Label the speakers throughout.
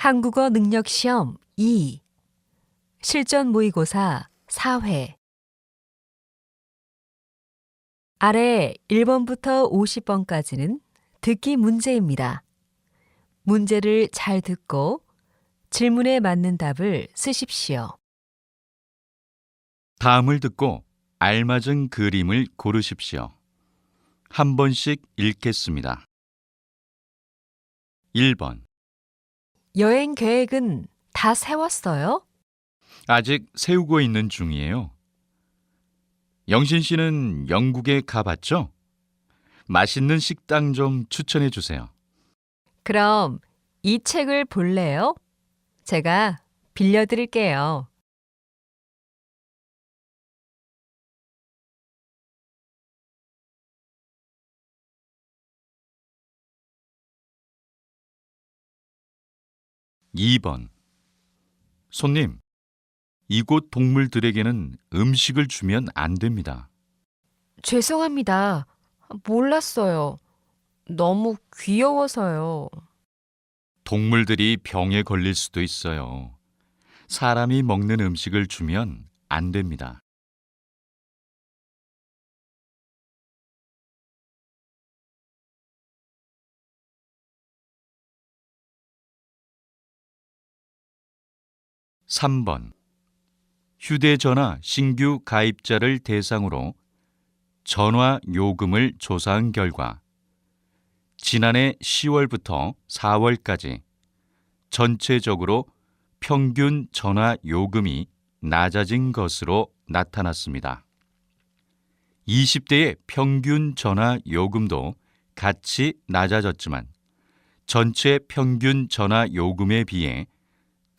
Speaker 1: 한국어 능력 시험 2 실전 모의고사 4회 아래 1번부터 50번까지는 듣기 문제입니다. 문제를 잘 듣고 질문에 맞는 답을 쓰십시오.
Speaker 2: 다음을 듣고 알맞은 그림을 고르십시오. 한 번씩 읽겠습니다. 1번.
Speaker 1: 여행 계획은 다 세웠어요?
Speaker 2: 아직 세우고 있는 중이에요. 영신 씨는 영국에 가봤죠? 맛있는 식당 좀 추천해 주세요.
Speaker 1: 그럼 이 책을 볼래요? 제가 빌려드릴게요.
Speaker 2: 2번. 손님, 이곳 동물들에게는 음식을 주면 안 됩니다.
Speaker 1: 죄송합니다. 몰랐어요. 너무 귀여워서요.
Speaker 2: 동물들이 병에 걸릴 수도 있어요. 사람이 먹는 음식을 주면 안 됩니다. 3번. 휴대전화 신규 가입자를 대상으로 전화 요금을 조사한 결과 지난해 10월부터 4월까지 전체적으로 평균 전화 요금이 낮아진 것으로 나타났습니다. 20대의 평균 전화 요금도 같이 낮아졌지만 전체 평균 전화 요금에 비해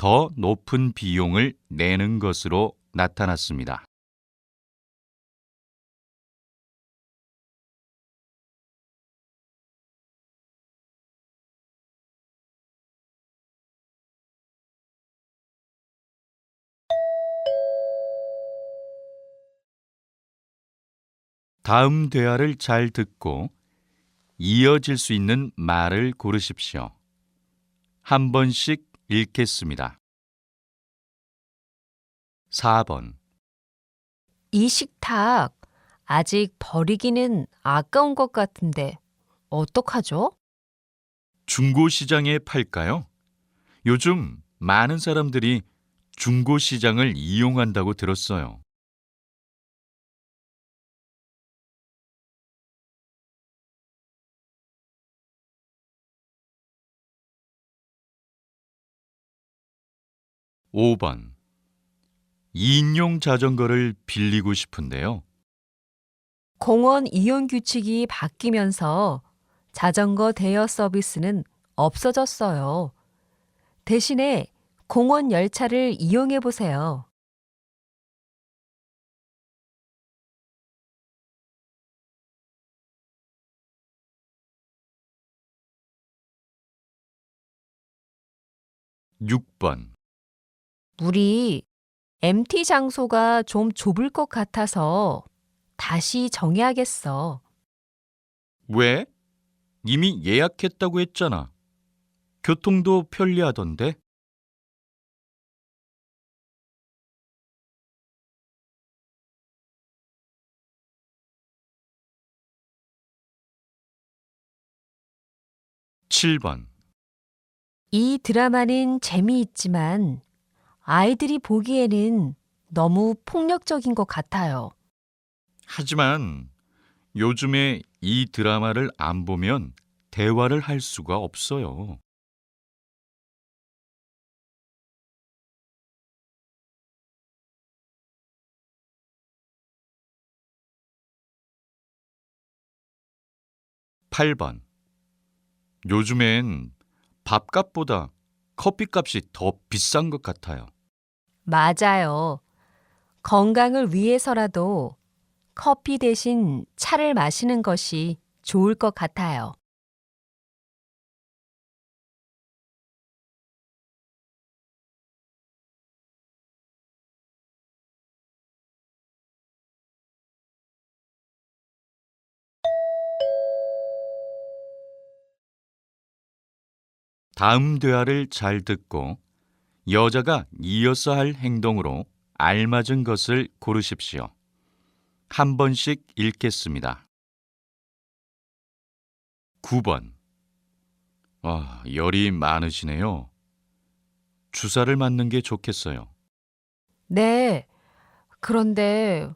Speaker 2: 더 높은 비용을 내는 것으로 나타났습니다. 다음 대화를 잘 듣고 이어질 수 있는 말을 고르십시오. 한 번씩 읽겠습니다. 4번.
Speaker 1: 이 식탁 아직 버리기는 아까운 것 같은데 어떡하죠?
Speaker 2: 중고시장에 팔까요? 요즘 많은 사람들이 중고시장을 이용한다고 들었어요. 5번. 2인용 자전거를 빌리고 싶은데요.
Speaker 1: 공원 이용 규칙이 바뀌면서 자전거 대여 서비스는 없어졌어요. 대신에 공원 열차를 이용해 보세요.
Speaker 2: 6번.
Speaker 1: 우리 MT 장소가 좀 좁을 것 같아서 다시 정해야겠어.
Speaker 2: 왜? 이미 예약했다고 했잖아. 교통도 편리하던데. 7번.
Speaker 1: 이 드라마는 재미있지만 아이들이 보기에는 너무 폭력적인 것 같아요.
Speaker 2: 하지만 요즘에 이 드라마를 안 보면 대화를 할 수가 없어요. 8번. 요즘엔 밥값보다 커피값이 더 비싼 것 같아요.
Speaker 1: 맞아요. 건강을 위해서라도 커피 대신 차를 마시는 것이 좋을 것 같아요.
Speaker 2: 다음 대화를 잘 듣고 여자가 이어서 할 행동으로 알맞은 것을 고르십시오. 한 번씩 읽겠습니다. 9번. 열이 많으시네요. 주사를 맞는 게 좋겠어요.
Speaker 1: 네. 그런데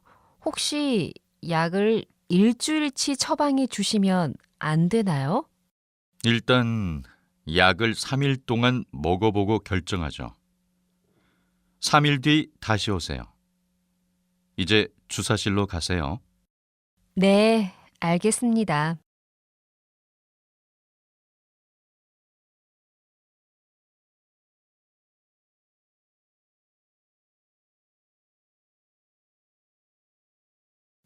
Speaker 1: 혹시 약을 일주일치 처방해 주시면 안 되나요?
Speaker 2: 일단 약을 3일 동안 먹어보고 결정하죠. 3일 뒤 다시 오세요. 이제 주사실로 가세요.
Speaker 1: 네, 알겠습니다.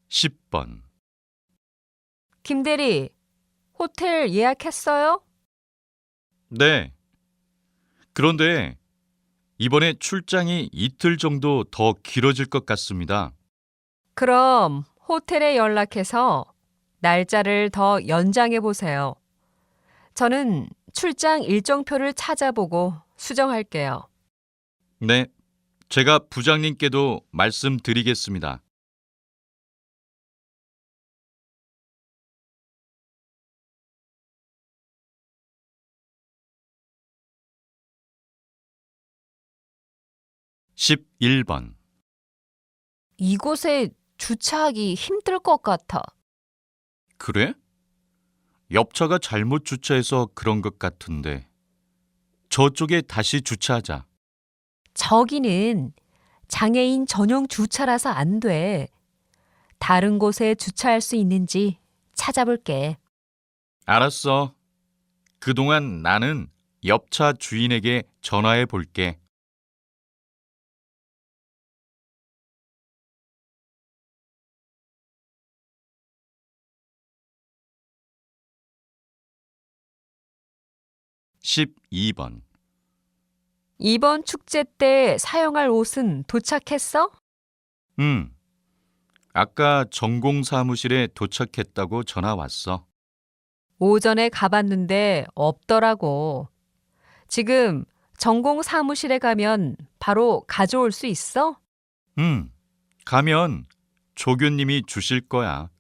Speaker 2: 십 번.
Speaker 1: 김대리, 호텔 예약했어요?
Speaker 2: 네. 그런데 이번에 출장이 이틀 정도 더 길어질 것 같습니다.
Speaker 1: 그럼 호텔에 연락해서 날짜를 더 연장해 보세요. 저는 출장 일정표를 찾아보고 수정할게요.
Speaker 2: 네. 제가 부장님께도 말씀드리겠습니다. 11번.
Speaker 1: 이곳에 주차하기 힘들 것 같아.
Speaker 2: 그래? 옆차가 잘못 주차해서 그런 것 같은데. 저쪽에 다시 주차하자.
Speaker 1: 저기는 장애인 전용 주차라서 안 돼. 다른 곳에 주차할 수 있는지 찾아볼게.
Speaker 2: 알았어. 그동안 나는 옆차 주인에게 전화해 볼게. 12번.
Speaker 1: 이번 축제 때 사용할 옷은 도착했어?
Speaker 2: 응. 아까 전공 사무실에 도착했다고 전화 왔어.
Speaker 1: 오전에 가봤는데 없더라고. 지금 전공 사무실에 가면 바로 가져올 수 있어?
Speaker 2: 응. 가면 조교님이 주실 거야.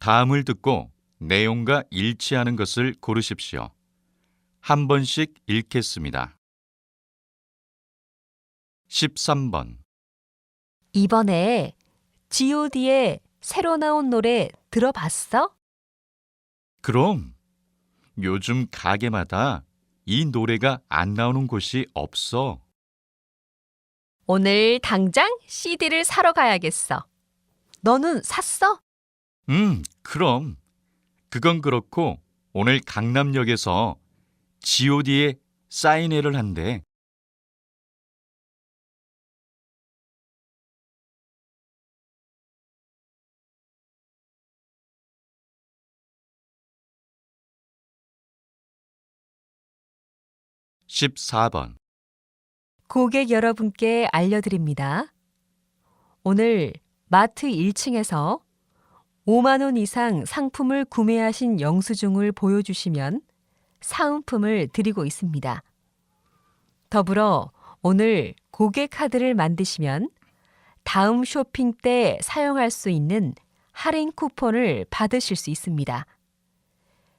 Speaker 2: '다음을 듣고 내용과 일치하는 것을 고르십시오. 한 번씩 읽겠습니다. 13번.
Speaker 1: 이번에 G.O.D의 새로 나온 노래 들어봤어?
Speaker 2: 그럼 요즘 가게마다 이 노래가 안 나오는 곳이 없어.
Speaker 1: 오늘 당장 CD를 사러 가야겠어. 너는 샀어?
Speaker 2: 그럼. 그건 그렇고 오늘 강남역에서 G.O.D의 사인회를 한대. 14번.
Speaker 1: 고객 여러분께 알려드립니다. 오늘 마트 1층에서 5만 원 이상 상품을 구매하신 영수증을 보여주시면 사은품을 드리고 있습니다. 더불어 오늘 고객 카드를 만드시면 다음 쇼핑 때 사용할 수 있는 할인 쿠폰을 받으실 수 있습니다.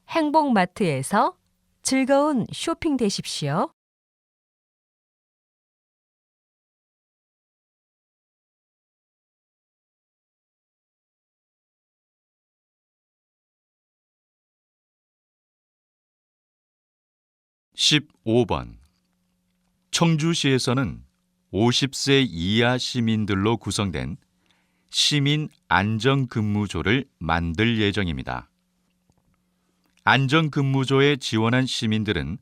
Speaker 1: 행복마트에서 즐거운 쇼핑 되십시오.
Speaker 2: (15번) 청주시에서는 50세 이하 시민들로 구성된 시민 안전근무조를 만들 예정입니다. 안전근무조에 지원한 시민들은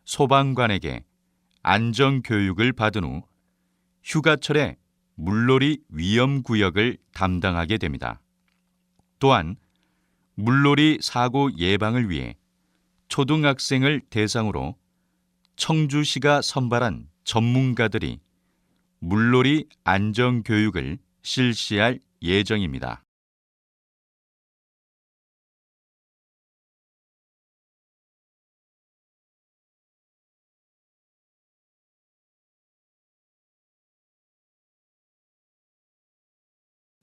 Speaker 2: 소방관에게 안전교육을 받은 후 휴가철에 물놀이 위험구역을 담당하게 됩니다. 또한 물놀이 사고 예방을 위해 초등학생을 대상으로 청주시가 선발한 전문가들이 물놀이 안전교육을 실시할 예정입니다.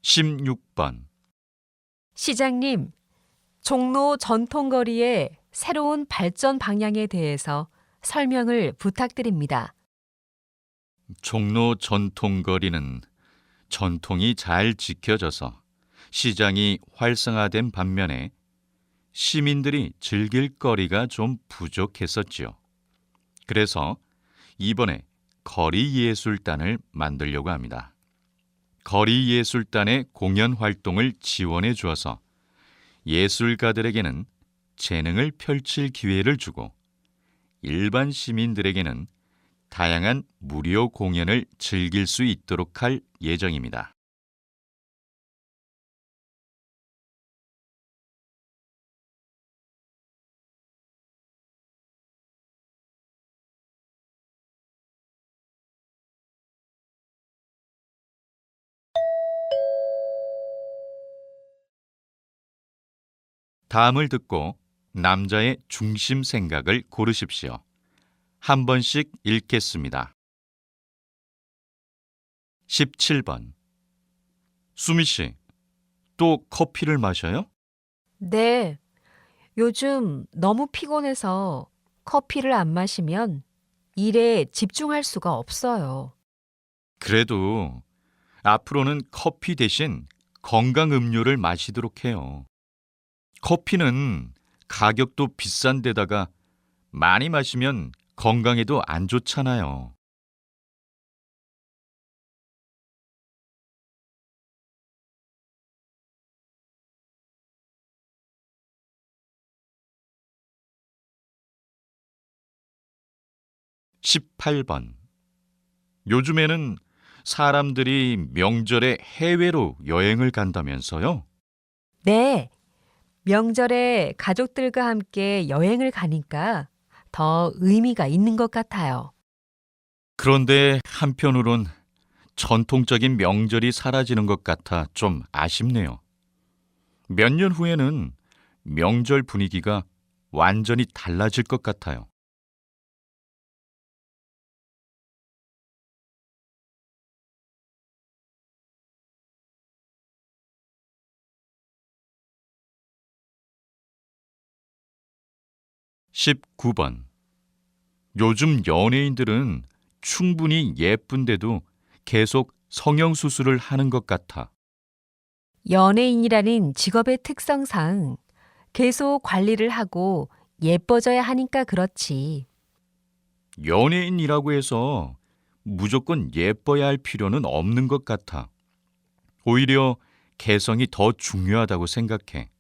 Speaker 2: (16번)
Speaker 1: 시장님, 종로 전통거리의 새로운 발전 방향에 대해서 설명을 부탁드립니다.
Speaker 2: 종로 전통거리는 전통이 잘 지켜져서 시장이 활성화된 반면에 시민들이 즐길 거리가 좀 부족했었지요. 그래서 이번에 거리예술단을 만들려고 합니다. 거리예술단의 공연 활동을 지원해 주어서 예술가들에게는 재능을 펼칠 기회를 주고 일반 시민들에게는 다양한 무료 공연을 즐길 수 있도록 할 예정입니다. 다음을 듣고 남자의 중심 생각을 고르십시오. 한 번씩 읽겠습니다. 17번. 수미 씨, 또 커피를 마셔요?
Speaker 1: 네, 요즘 너무 피곤해서 커피를 안 마시면 일에 집중할 수가 없어요.
Speaker 2: 그래도 앞으로는 커피 대신 건강 음료를 마시도록 해요. 커피는 가격도 비싼 데다가 많이 마시면 건강에도 안 좋잖아요. 18번. 요즘에는 사람들이 명절에 해외로 여행을 간다면서요?
Speaker 1: 네, 명절에 가족들과 함께 여행을 가니까 더 의미가 있는 것 같아요.
Speaker 2: 그런데 한편으론 전통적인 명절이 사라지는 것 같아 좀 아쉽네요. 몇 년 후에는 명절 분위기가 완전히 달라질 것 같아요. 19번. 요즘 연예인들은 충분히 예쁜데도 계속 성형수술을 하는 것 같아.
Speaker 1: 연예인이라는 직업의 특성상 계속 관리를 하고 예뻐져야 하니까 그렇지.
Speaker 2: 연예인이라고 해서 무조건 예뻐야 할 필요는 없는 것 같아. 오히려 개성이 더 중요하다고 생각해.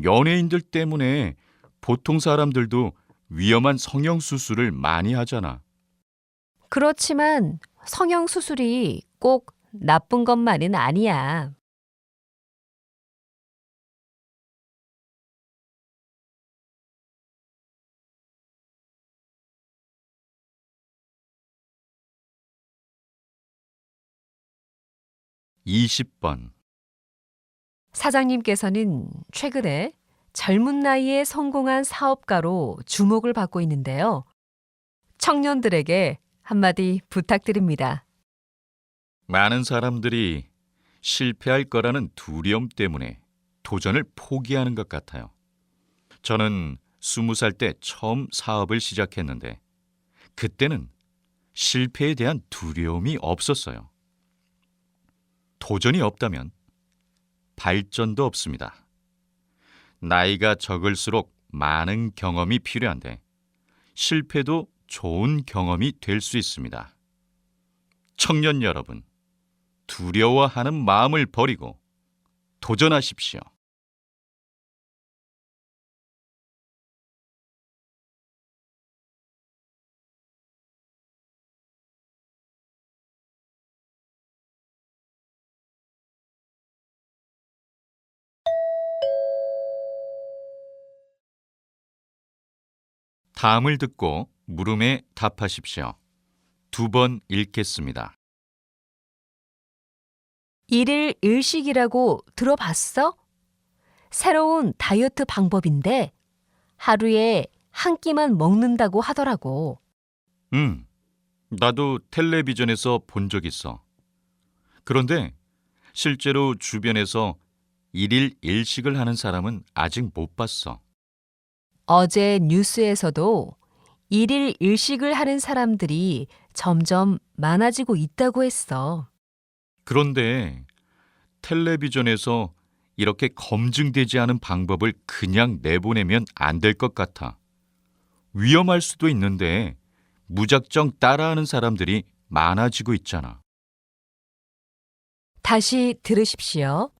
Speaker 2: 연예인들 때문에 보통 사람들도 위험한 성형수술을 많이 하잖아.
Speaker 1: 그렇지만 성형수술이 꼭 나쁜 것만은 아니야.
Speaker 2: (20번)
Speaker 1: 사장님께서는 최근에 젊은 나이에 성공한 사업가로 주목을 받고 있는데요. 청년들에게 한마디 부탁드립니다.
Speaker 2: 많은 사람들이 실패할 거라는 두려움 때문에 도전을 포기하는 것 같아요. 저는 20살 때 처음 사업을 시작했는데 그때는 실패에 대한 두려움이 없었어요. 도전이 없다면 발전도 없습니다. 나이가 적을수록 많은 경험이 필요한데 실패도 좋은 경험이 될 수 있습니다. 청년 여러분, 두려워하는 마음을 버리고 도전하십시오. 다음을 듣고 물음에 답하십시오. 2번 읽겠습니다.
Speaker 1: 일일 일식이라고 들어봤어? 새로운 다이어트 방법인데 하루에 한 끼만 먹는다고 하더라고.
Speaker 2: 나도 텔레비전에서 본 적 있어. 그런데 실제로 주변에서 일일 일식을 하는 사람은 아직 못 봤어.
Speaker 1: 어제 뉴스에서도 일일 일식을 하는 사람들이 점점 많아지고 있다고 했어.
Speaker 2: 그런데 텔레비전에서 이렇게 검증되지 않은 방법을 그냥 내보내면 안 될 것 같아. 위험할 수도 있는데 무작정 따라하는 사람들이 많아지고 있잖아.
Speaker 1: 다시 들으십시오.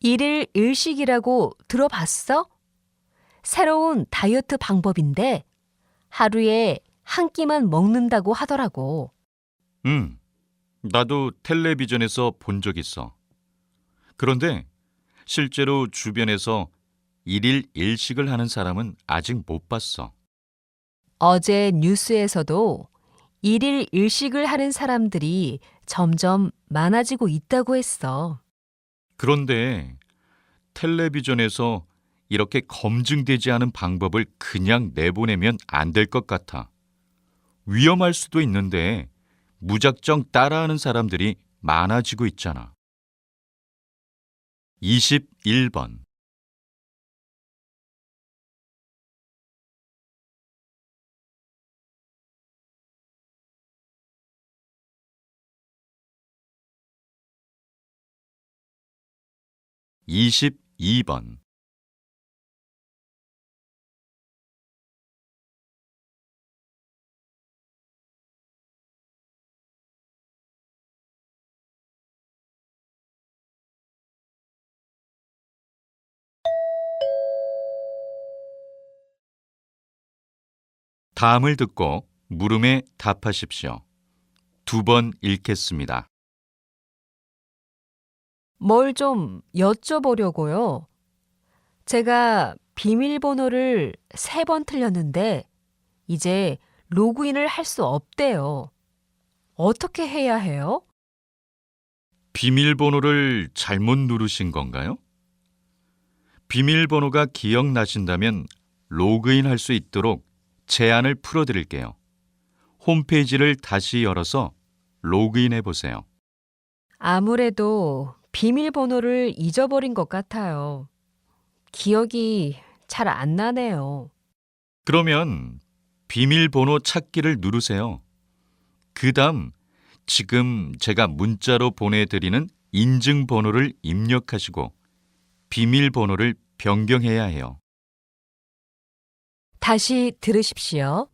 Speaker 1: 일일 일식이라고 들어봤어? 새로운 다이어트 방법인데 하루에 한 끼만 먹는다고 하더라고.
Speaker 2: 나도 텔레비전에서 본 적 있어. 그런데 실제로 주변에서 일일 일식을 하는 사람은 아직 못 봤어.
Speaker 1: 어제 뉴스에서도 일일 일식을 하는 사람들이 점점 많아지고 있다고 했어.
Speaker 2: 그런데 텔레비전에서 이렇게 검증되지 않은 방법을 그냥 내보내면 안 될 것 같아. 위험할 수도 있는데 무작정 따라하는 사람들이 많아지고 있잖아. 21번. 22번. 다음을 듣고 물음에 답하십시오. 2번 읽겠습니다.
Speaker 1: 뭘 좀 여쭤보려고요. 제가 비밀번호를 3번 틀렸는데 이제 로그인을 할 수 없대요. 어떻게 해야 해요?
Speaker 2: 비밀번호를 잘못 누르신 건가요? 비밀번호가 기억나신다면 로그인 할 수 있도록 제한을 풀어드릴게요. 홈페이지를 다시 열어서 로그인해 보세요.
Speaker 1: 아무래도 비밀번호를 잊어버린 것 같아요. 기억이 잘 안 나네요.
Speaker 2: 그러면 비밀번호 찾기를 누르세요. 그 다음 지금 제가 문자로 보내드리는 인증번호를 입력하시고 비밀번호를 변경해야 해요.
Speaker 1: 다시 들으십시오.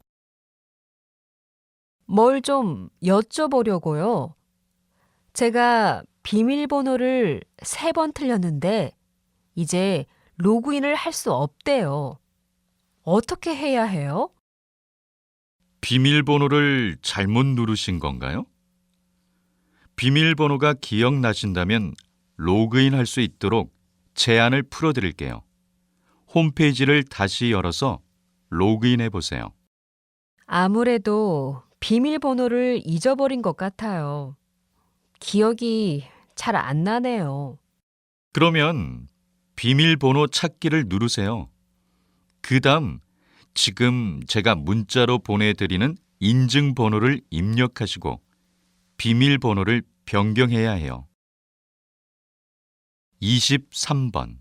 Speaker 1: 뭘 좀 여쭤보려고요. 제가 비밀번호를 3번 틀렸는데 이제 로그인을 할 수 없대요. 어떻게 해야 해요?
Speaker 2: 비밀번호를 잘못 누르신 건가요? 비밀번호가 기억나신다면 로그인 할 수 있도록 제한을 풀어드릴게요. 홈페이지를 다시 열어서 로그인해 보세요.
Speaker 1: 아무래도 비밀번호를 잊어버린 것 같아요. 기억이 잘 안 나네요.
Speaker 2: 그러면 비밀번호 찾기를 누르세요. 그 다음 지금 제가 문자로 보내드리는 인증번호를 입력하시고 비밀번호를 변경해야 해요. 23번.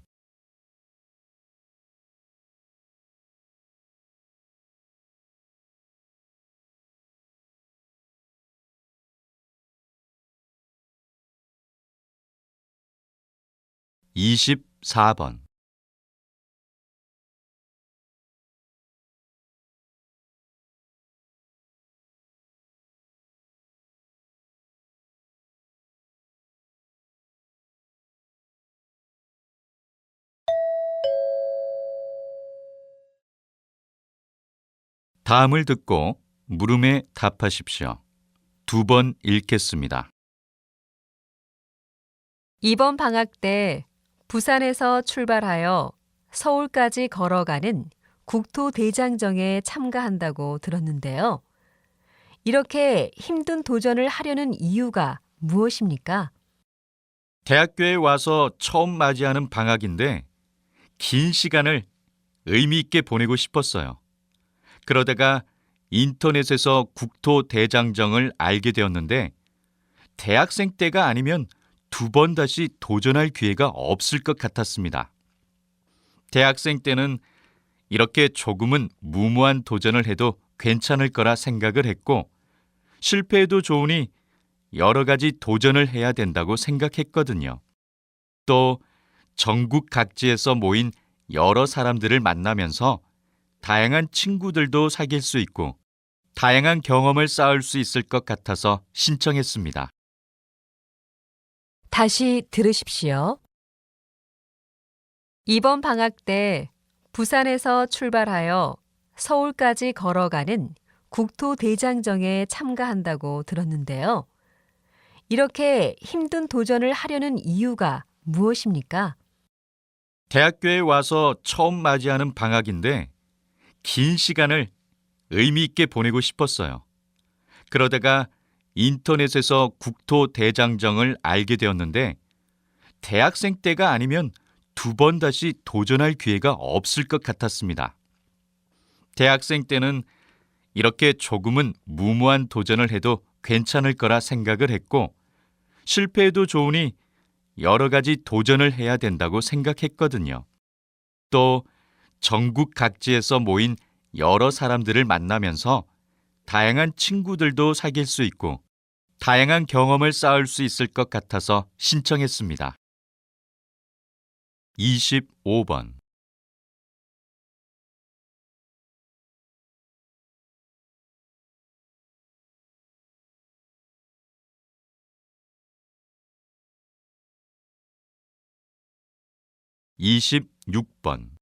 Speaker 2: 24번. 다음을 듣고 물음에 답하십시오. 2번 읽겠습니다.
Speaker 1: 이번 방학 때 부산에서 출발하여 서울까지 걸어가는 국토대장정에 참가한다고 들었는데요. 이렇게 힘든 도전을 하려는 이유가 무엇입니까?
Speaker 2: 대학교에 와서 처음 맞이하는 방학인데 긴 시간을 의미 있게 보내고 싶었어요. 그러다가 인터넷에서 국토대장정을 알게 되었는데 대학생 때가 아니면 두 번 다시 도전할 기회가 없을 것 같았습니다. 대학생 때는 이렇게 조금은 무모한 도전을 해도 괜찮을 거라 생각을 했고 실패해도 좋으니 여러 가지 도전을 해야 된다고 생각했거든요. 또 전국 각지에서 모인 여러 사람들을 만나면서 다양한 친구들도 사귈 수 있고 다양한 경험을 쌓을 수 있을 것 같아서 신청했습니다.
Speaker 1: 다시 들으십시오. 이번 방학 때 부산에서 출발하여 서울까지 걸어가는 국토대장정에 참가한다고 들었는데요. 이렇게 힘든 도전을 하려는 이유가 무엇입니까?
Speaker 2: 대학교에 와서 처음 맞이하는 방학인데 긴 시간을 의미 있게 보내고 싶었어요. 그러다가 인터넷에서 국토대장정을 알게 되었는데 대학생 때가 아니면 두 번 다시 도전할 기회가 없을 것 같았습니다. 대학생 때는 이렇게 조금은 무모한 도전을 해도 괜찮을 거라 생각을 했고 실패해도 좋으니 여러 가지 도전을 해야 된다고 생각했거든요. 또 전국 각지에서 모인 여러 사람들을 만나면서 다양한 친구들도 사귈 수 있고 다양한 경험을 쌓을 수 있을 것 같아서 신청했습니다. 25번 26번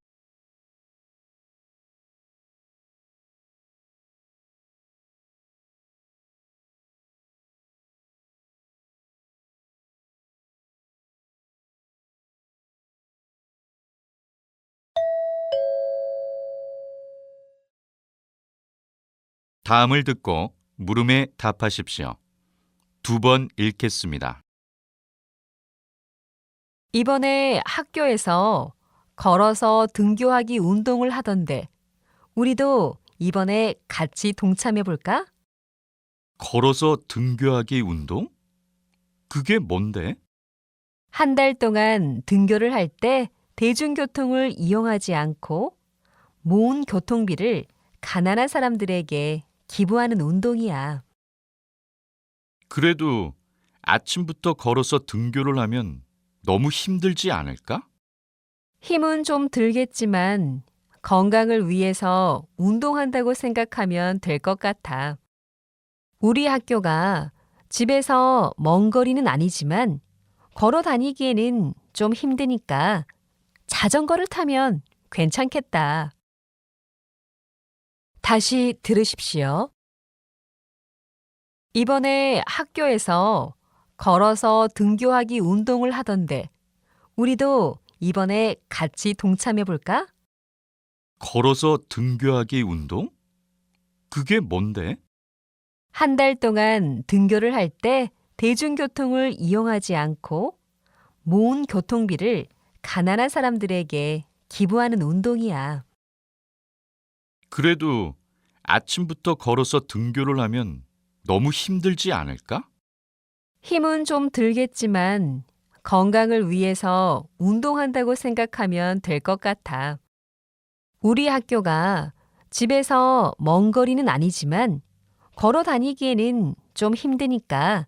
Speaker 2: 다음을 듣고 물음에 답하십시오. 두 번 읽겠습니다.
Speaker 1: 이번에 학교에서 걸어서 등교하기 운동을 하던데 우리도 이번에 같이 동참해 볼까?
Speaker 2: 걸어서 등교하기 운동? 그게 뭔데?
Speaker 1: 한 달 동안 등교를 할 때 대중교통을 이용하지 않고 모은 교통비를 가난한 사람들에게 기부하는 운동이야.
Speaker 2: 그래도 아침부터 걸어서 등교를 하면 너무 힘들지 않을까?
Speaker 1: 힘은 좀 들겠지만 건강을 위해서 운동한다고 생각하면 될 것 같아. 우리 학교가 집에서 먼 거리는 아니지만 걸어 다니기에는 좀 힘드니까 자전거를 타면 괜찮겠다. 다시 들으십시오. 이번에 학교에서 걸어서 등교하기 운동을 하던데 우리도 이번에 같이 동참해 볼까?
Speaker 2: 걸어서 등교하기 운동? 그게 뭔데?
Speaker 1: 한 달 동안 등교를 할 때 대중교통을 이용하지 않고 모은 교통비를 가난한 사람들에게 기부하는 운동이야.
Speaker 2: 그래도 아침부터 걸어서 등교를 하면 너무 힘들지 않을까?
Speaker 1: 힘은 좀 들겠지만 건강을 위해서 운동한다고 생각하면 될 것 같아. 우리 학교가 집에서 먼 거리는 아니지만 걸어 다니기에는 좀 힘드니까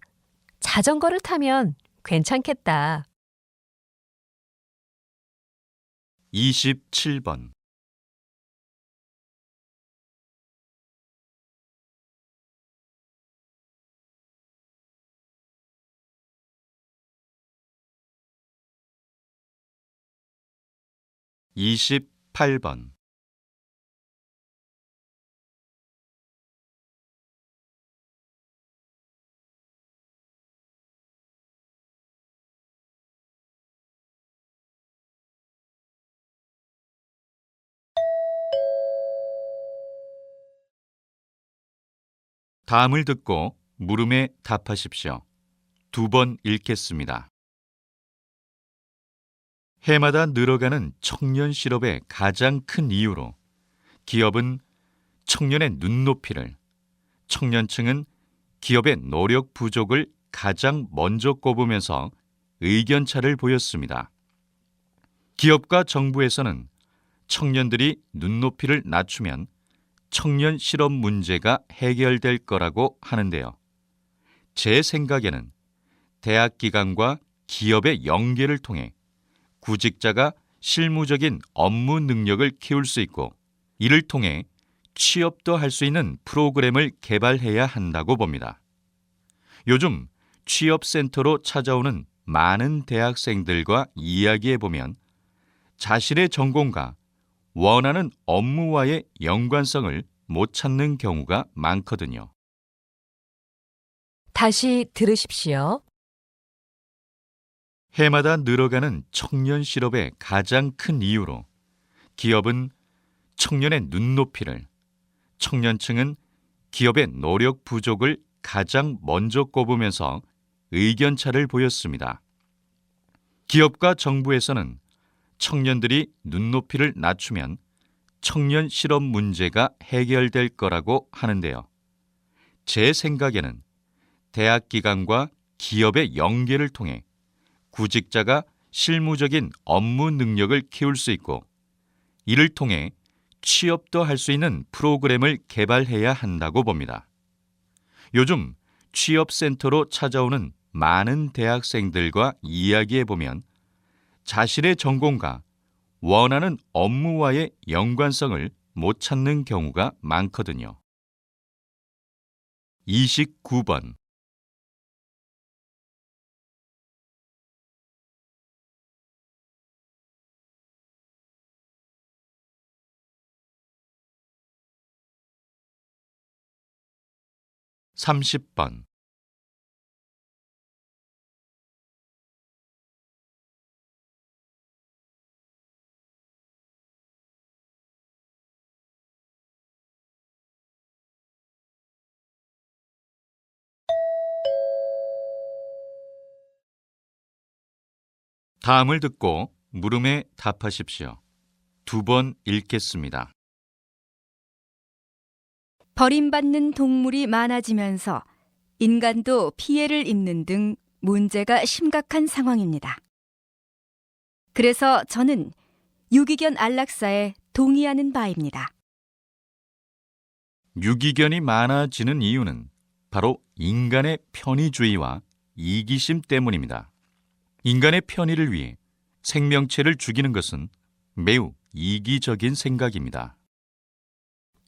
Speaker 1: 자전거를 타면 괜찮겠다.
Speaker 2: 27번 28번 다음을 듣고 물음에 답하십시오. 2번 읽겠습니다. 해마다 늘어가는 청년 실업의 가장 큰 이유로 기업은 청년의 눈높이를, 청년층은 기업의 노력 부족을 가장 먼저 꼽으면서 의견차를 보였습니다. 기업과 정부에서는 청년들이 눈높이를 낮추면 청년 실업 문제가 해결될 거라고 하는데요. 제 생각에는 대학 기관과 기업의 연계를 통해 구직자가 실무적인 업무 능력을 키울 수 있고 이를 통해 취업도 할 수 있는 프로그램을 개발해야 한다고 봅니다. 요즘 취업센터로 찾아오는 많은 대학생들과 이야기해보면 자신의 전공과 원하는 업무와의 연관성을 못 찾는 경우가 많거든요.
Speaker 1: 다시 들으십시오.
Speaker 2: 해마다 늘어가는 청년 실업의 가장 큰 이유로 기업은 청년의 눈높이를, 청년층은 기업의 노력 부족을 가장 먼저 꼽으면서 의견차를 보였습니다. 기업과 정부에서는 청년들이 눈높이를 낮추면 청년 실업 문제가 해결될 거라고 하는데요. 제 생각에는 대학 기관과 기업의 연계를 통해 구직자가 실무적인 업무 능력을 키울 수 있고 이를 통해 취업도 할 수 있는 프로그램을 개발해야 한다고 봅니다. 요즘 취업센터로 찾아오는 많은 대학생들과 이야기해보면 자신의 전공과 원하는 업무와의 연관성을 못 찾는 경우가 많거든요. 29번. (30번) 다음을 듣고 물음에 답하십시오. 2번 읽겠습니다.
Speaker 3: 버림받는 동물이 많아지면서 인간도 피해를 입는 등 문제가 심각한 상황입니다. 그래서 저는 유기견 안락사에 동의하는 바입니다.
Speaker 2: 유기견이 많아지는 이유는 바로 인간의 편의주의와 이기심 때문입니다. 인간의 편의를 위해 생명체를 죽이는 것은 매우 이기적인 생각입니다.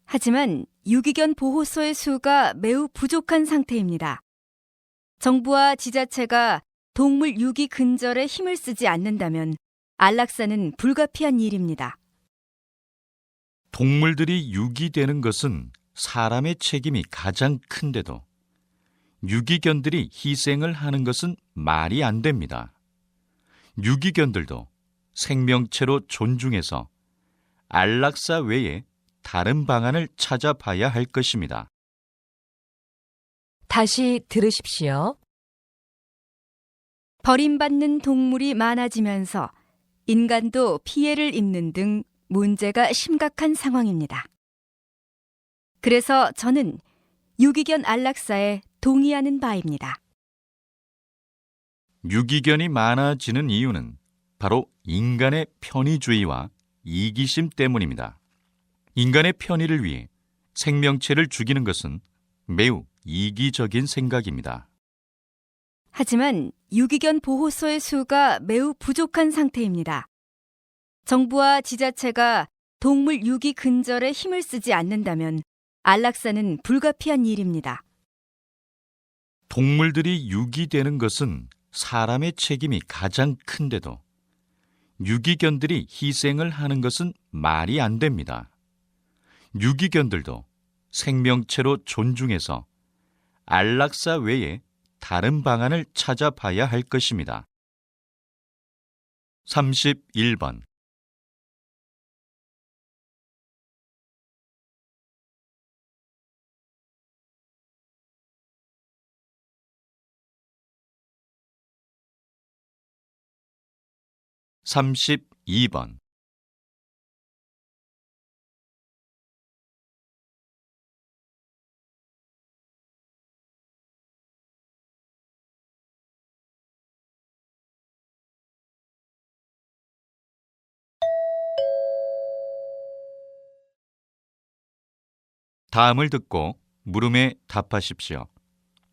Speaker 3: 하지만 유기견 보호소의 수가 매우 부족한 상태입니다. 정부와 지자체가 동물 유기 근절에 힘을 쓰지 않는다면 안락사는 불가피한 일입니다.
Speaker 2: 동물들이 유기되는 것은 사람의 책임이 가장 큰데도 유기견들이 희생을 하는 것은 말이 안 됩니다. 유기견들도 생명체로 존중해서 안락사 외에 다른 방안을 찾아봐야 할 것입니다.
Speaker 1: 다시 들으십시오.
Speaker 3: 버림받는 동물이 많아지면서 인간도 피해를 입는 등 문제가 심각한 상황입니다. 그래서 저는 유기견 안락사에 동의하는 바입니다.
Speaker 2: 유기견이 많아지는 이유는 바로 인간의 편의주의와 이기심 때문입니다. 인간의 편의를 위해 생명체를 죽이는 것은 매우 이기적인 생각입니다.
Speaker 3: 하지만 유기견 보호소의 수가 매우 부족한 상태입니다. 정부와 지자체가 동물 유기 근절에 힘을 쓰지 않는다면 안락사는 불가피한 일입니다.
Speaker 2: 동물들이 유기되는 것은 사람의 책임이 가장 큰데도 유기견들이 희생을 하는 것은 말이 안 됩니다. 유기견들도 생명체로 존중해서 안락사 외에 다른 방안을 찾아봐야 할 것입니다. 31번. 32번. 다음을 듣고 물음에 답하십시오.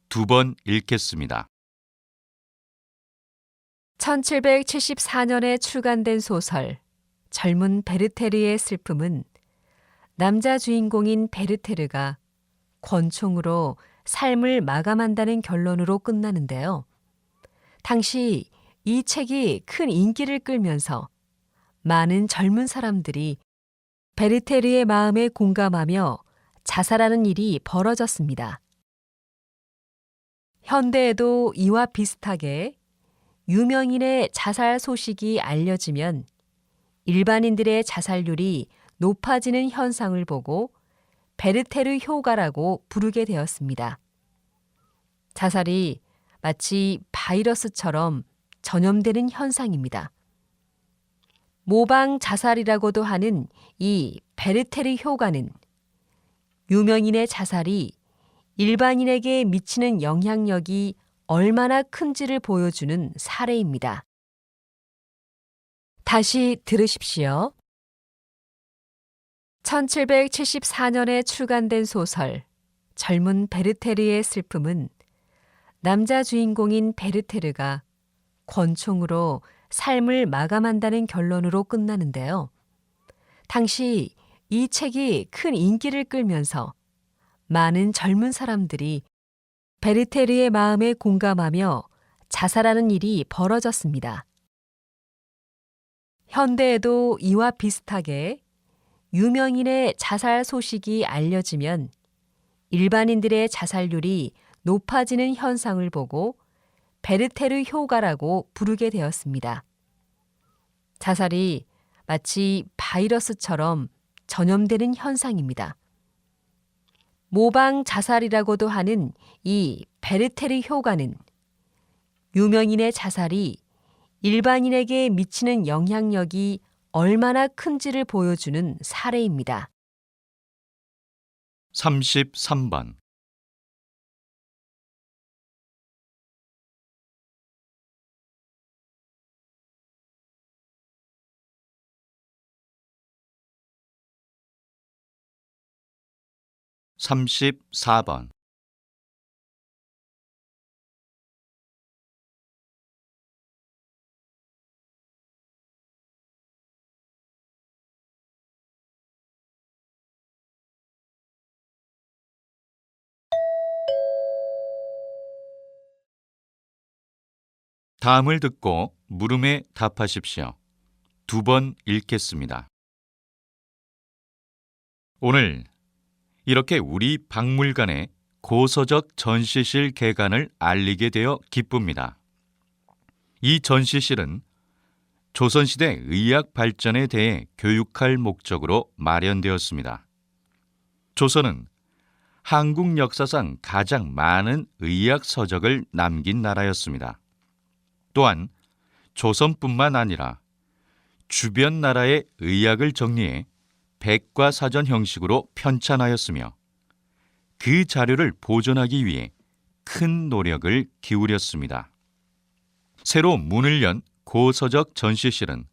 Speaker 2: 2번 읽겠습니다.
Speaker 1: 1774년에 출간된 소설 젊은 베르테르의 슬픔은 남자 주인공인 베르테르가 권총으로 삶을 마감한다는 결론으로 끝나는데요. 당시 이 책이 큰 인기를 끌면서 많은 젊은 사람들이 베르테르의 마음에 공감하며 자살하는 일이 벌어졌습니다. 현대에도 이와 비슷하게 유명인의 자살 소식이 알려지면 일반인들의 자살률이 높아지는 현상을 보고 베르테르 효과라고 부르게 되었습니다. 자살이 마치 바이러스처럼 전염되는 현상입니다. 모방 자살이라고도 하는 이 베르테르 효과는 유명인의 자살이 일반인에게 미치는 영향력이 얼마나 큰지를 보여주는 사례입니다. 다시 들으십시오. 1774년에 출간된 소설 젊은 베르테르의 슬픔은 남자 주인공인 베르테르가 권총으로 삶을 마감한다는 결론으로 끝나는데요. 당시 이 책이 큰 인기를 끌면서 많은 젊은 사람들이 베르테르의 마음에 공감하며 자살하는 일이 벌어졌습니다. 현대에도 이와 비슷하게 유명인의 자살 소식이 알려지면 일반인들의 자살률이 높아지는 현상을 보고 베르테르 효과라고 부르게 되었습니다. 자살이 마치 바이러스처럼 전염되는 현상입니다. 모방 자살이라고도 하는 이 베르테르 효과는 유명인의 자살이 일반인에게 미치는 영향력이 얼마나 큰지를 보여주는 사례입니다.
Speaker 2: 33번. (34번) 다음을 듣고 물음에 답하십시오. 2번 읽겠습니다. 오늘 이렇게 우리 박물관에 고서적 전시실 개관을 알리게 되어 기쁩니다. 이 전시실은 조선시대 의학 발전에 대해 교육할 목적으로 마련되었습니다. 조선은 한국 역사상 가장 많은 의학 서적을 남긴 나라였습니다. 또한 조선뿐만 아니라 주변 나라의 의학을 정리해 백과사전 형식으로 편찬하였으며 그 자료를 보존하기 위해 큰 노력을 기울였습니다. 새로 문을 연 고서적 전시실은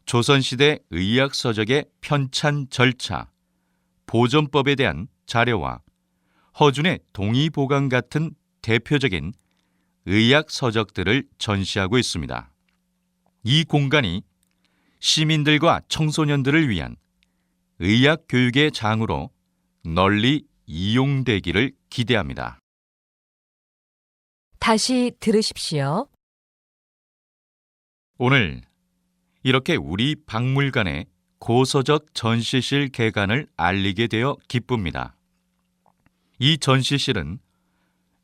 Speaker 2: 조선시대 의학 서적의 편찬 절차, 보존법에 대한 자료와 허준의 동의보감 같은 대표적인 의학 서적들을 전시하고 있습니다. 이 공간이 시민들과 청소년들을 위한 의학 교육의 장으로 널리 이용되기를 기대합니다.
Speaker 1: 다시 들으십시오.
Speaker 2: 오늘 이렇게 우리 박물관에 고서적 전시실 개관을 알리게 되어 기쁩니다. 이 전시실은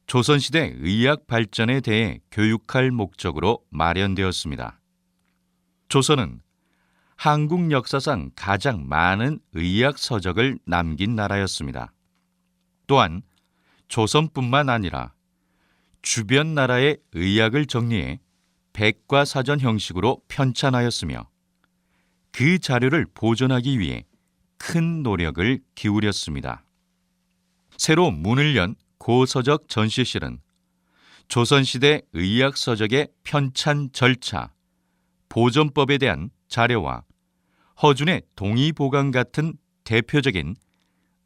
Speaker 2: 조선시대 의학 발전에 대해 교육할 목적으로 마련되었습니다. 조선은 한국 역사상 가장 많은 의학 서적을 남긴 나라였습니다. 또한 조선뿐만 아니라 주변 나라의 의학을 정리해 백과사전 형식으로 편찬하였으며 그 자료를 보존하기 위해 큰 노력을 기울였습니다. 새로 문을 연 고서적 전시실은 조선시대 의학서적의 편찬 절차, 보존법에 대한 자료와 허준의 동의보감 같은 대표적인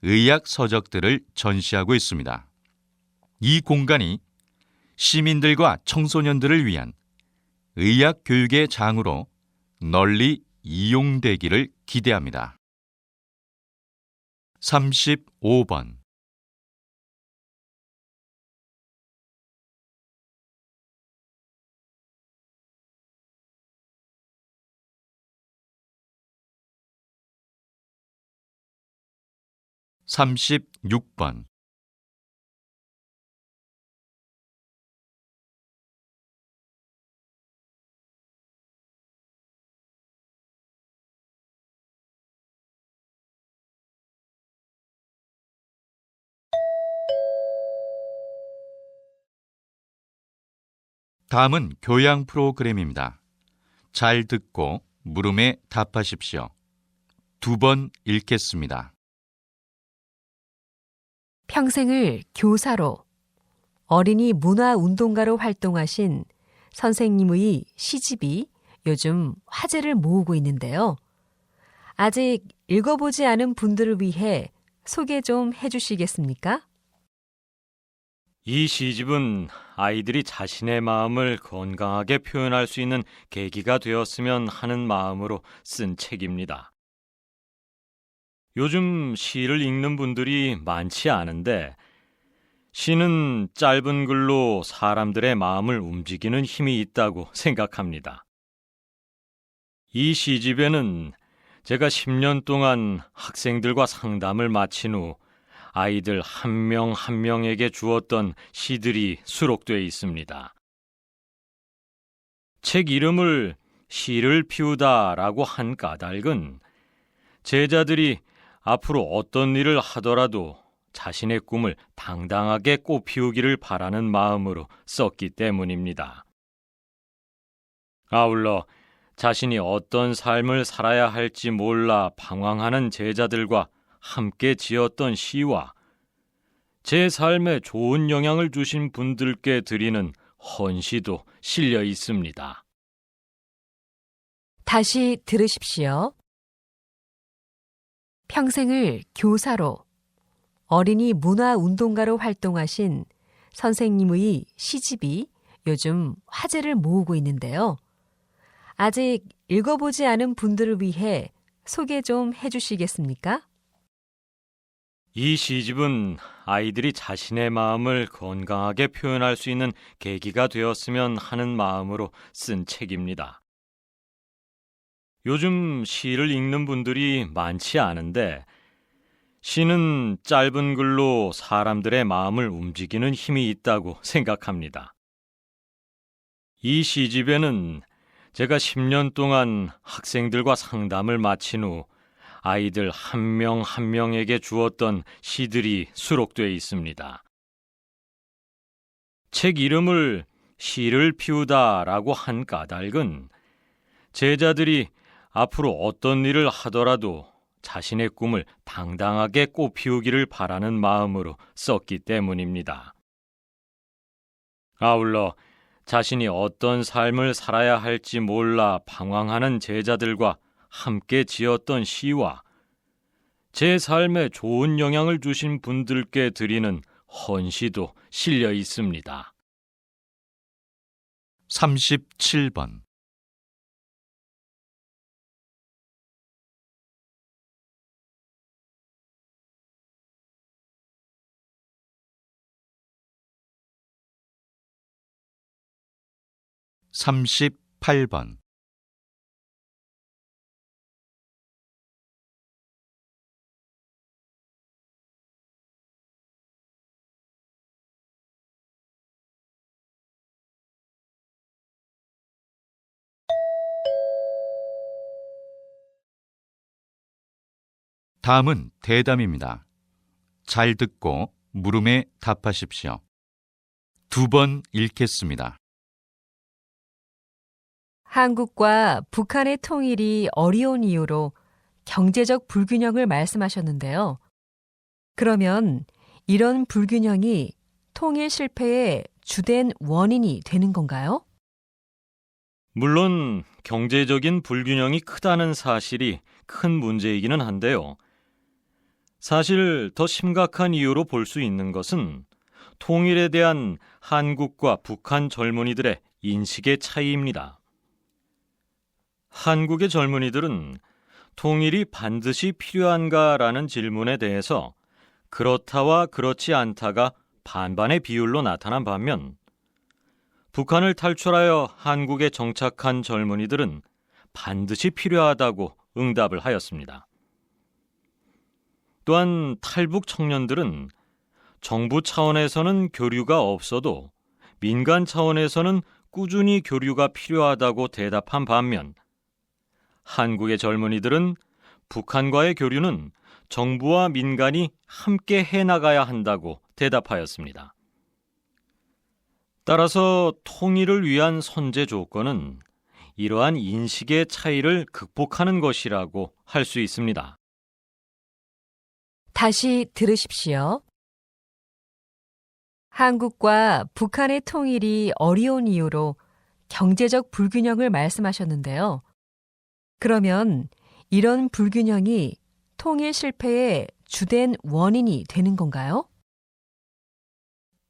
Speaker 2: 의학서적들을 전시하고 있습니다. 이 공간이 시민들과 청소년들을 위한 의학교육의 장으로 널리 이용되기를 기대합니다. 35번 36번 다음은 교양 프로그램입니다. 잘 듣고 물음에 답하십시오. 2번 읽겠습니다.
Speaker 1: 평생을 교사로 어린이 문화운동가로 활동하신 선생님의 시집이 요즘 화제를 모으고 있는데요. 아직 읽어보지 않은 분들을 위해 소개 좀 해주시겠습니까?
Speaker 4: 이 시집은 아이들이 자신의 마음을 건강하게 표현할 수 있는 계기가 되었으면 하는 마음으로 쓴 책입니다. 요즘 시를 읽는 분들이 많지 않은데 시는 짧은 글로 사람들의 마음을 움직이는 힘이 있다고 생각합니다. 이 시집에는 제가 10년 동안 학생들과 상담을 마친 후 아이들 한 명 한 명에게 주었던 시들이 수록되어 있습니다. 책 이름을 시를 피우다라고 한 까닭은 제자들이 앞으로 어떤 일을 하더라도 자신의 꿈을 당당하게 꽃피우기를 바라는 마음으로 썼기 때문입니다. 아울러 자신이 어떤 삶을 살아야 할지 몰라 방황하는 제자들과 함께 지었던 시와 제 삶에 좋은 영향을 주신 분들께 드리는 헌시도 실려 있습니다.
Speaker 1: 다시 들으십시오. 평생을 교사로 어린이 문화운동가로 활동하신 선생님의 시집이 요즘 화제를 모으고 있는데요. 아직 읽어보지 않은 분들을 위해 소개 좀 해주시겠습니까?
Speaker 4: 이 시집은 아이들이 자신의 마음을 건강하게 표현할 수 있는 계기가 되었으면 하는 마음으로 쓴 책입니다. 요즘 시를 읽는 분들이 많지 않은데 시는 짧은 글로 사람들의 마음을 움직이는 힘이 있다고 생각합니다. 이 시집에는 제가 10년 동안 학생들과 상담을 마친 후 아이들 한 명 한 명에게 주었던 시들이 수록되어 있습니다. 책 이름을 시를 피우다라고 한 까닭은 제자들이 앞으로 어떤 일을 하더라도 자신의 꿈을 당당하게 꽃피우기를 바라는 마음으로 썼기 때문입니다. 아울러 자신이 어떤 삶을 살아야 할지 몰라 방황하는 제자들과 함께 지었던 시와 제 삶에 좋은 영향을 주신 분들께 드리는 헌시도 실려 있습니다.
Speaker 2: 37번 38번 다음은 대담입니다. 잘 듣고 물음에 답하십시오. 2번 읽겠습니다.
Speaker 1: 한국과 북한의 통일이 어려운 이유로 경제적 불균형을 말씀하셨는데요. 그러면 이런 불균형이 통일 실패의 주된 원인이 되는 건가요?
Speaker 4: 물론 경제적인 불균형이 크다는 사실이 큰 문제이기는 한데요. 사실 더 심각한 이유로 볼 수 있는 것은 통일에 대한 한국과 북한 젊은이들의 인식의 차이입니다. 한국의 젊은이들은 통일이 반드시 필요한가라는 질문에 대해서 그렇다와 그렇지 않다가 반반의 비율로 나타난 반면, 북한을 탈출하여 한국에 정착한 젊은이들은 반드시 필요하다고 응답을 하였습니다. 또한 탈북 청년들은 정부 차원에서는 교류가 없어도 민간 차원에서는 꾸준히 교류가 필요하다고 대답한 반면, 한국의 젊은이들은 북한과의 교류는 정부와 민간이 함께 해나가야 한다고 대답하였습니다. 따라서 통일을 위한 선제 조건은 이러한 인식의 차이를 극복하는 것이라고 할 수 있습니다.
Speaker 1: 다시 들으십시오. 한국과 북한의 통일이 어려운 이유로 경제적 불균형을 말씀하셨는데요. 그러면 이런 불균형이 통일 실패의 주된 원인이 되는 건가요?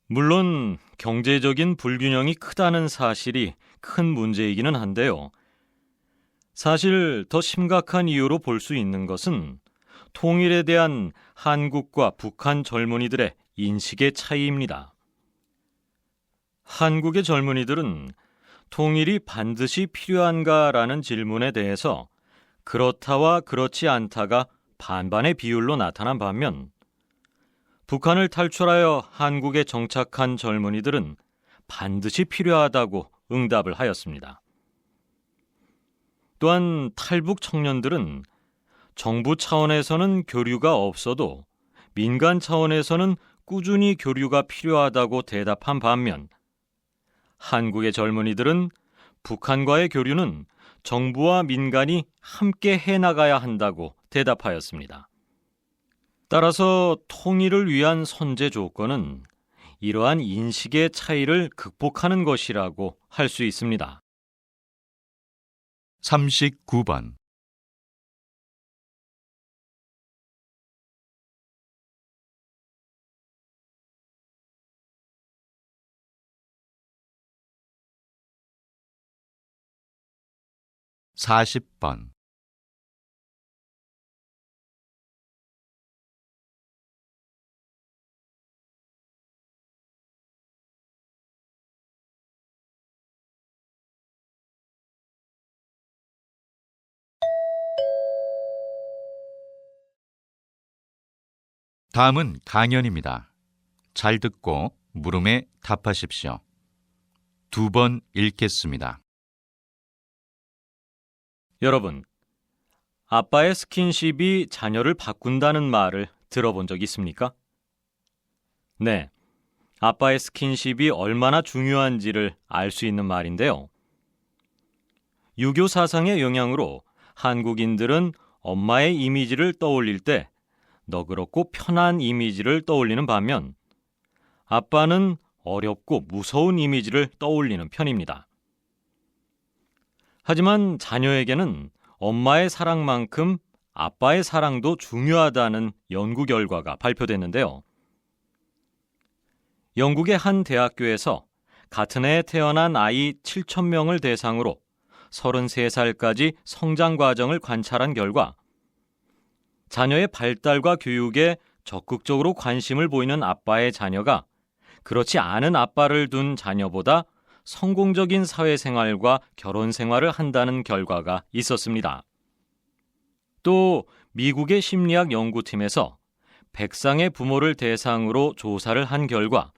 Speaker 4: 물론 경제적인 불균형이 크다는 사실이 큰 문제이기는 한데요. 사실 더 심각한 이유로 볼 수 있는 것은 통일에 대한 한국과 북한 젊은이들의 인식의 차이입니다. 한국의 젊은이들은 통일이 반드시 필요한가라는 질문에 대해서 그렇다와 그렇지 않다가 반반의 비율로 나타난 반면, 북한을 탈출하여 한국에 정착한 젊은이들은 반드시 필요하다고 응답을 하였습니다. 또한 탈북 청년들은 정부 차원에서는 교류가 없어도 민간 차원에서는 꾸준히 교류가 필요하다고 대답한 반면, 한국의 젊은이들은 북한과의 교류는 정부와 민간이 함께 해나가야 한다고 대답하였습니다. 따라서 통일을 위한 선제 조건은 이러한 인식의 차이를 극복하는 것이라고 할 수 있습니다.
Speaker 2: 39번. (40번) 다음은 강연입니다. 잘 듣고 물음에 답하십시오. 2번 읽겠습니다.
Speaker 4: 여러분, 아빠의 스킨십이 자녀를 바꾼다는 말을 들어본 적 있습니까? 네, 아빠의 스킨십이 얼마나 중요한지를 알 수 있는 말인데요. 유교 사상의 영향으로 한국인들은 엄마의 이미지를 떠올릴 때 너그럽고 편한 이미지를 떠올리는 반면, 아빠는 어렵고 무서운 이미지를 떠올리는 편입니다. 하지만 자녀에게는 엄마의 사랑만큼 아빠의 사랑도 중요하다는 연구 결과가 발표됐는데요. 영국의 한 대학교에서 같은 해에 태어난 아이 7,000명을 대상으로 33살까지 성장 과정을 관찰한 결과, 자녀의 발달과 교육에 적극적으로 관심을 보이는 아빠의 자녀가 그렇지 않은 아빠를 둔 자녀보다 성공적인 사회생활과 결혼생활을 한다는 결과가 있었습니다. 또 미국의 심리학 연구팀에서 100상의 부모를 대상으로 조사를 한 결과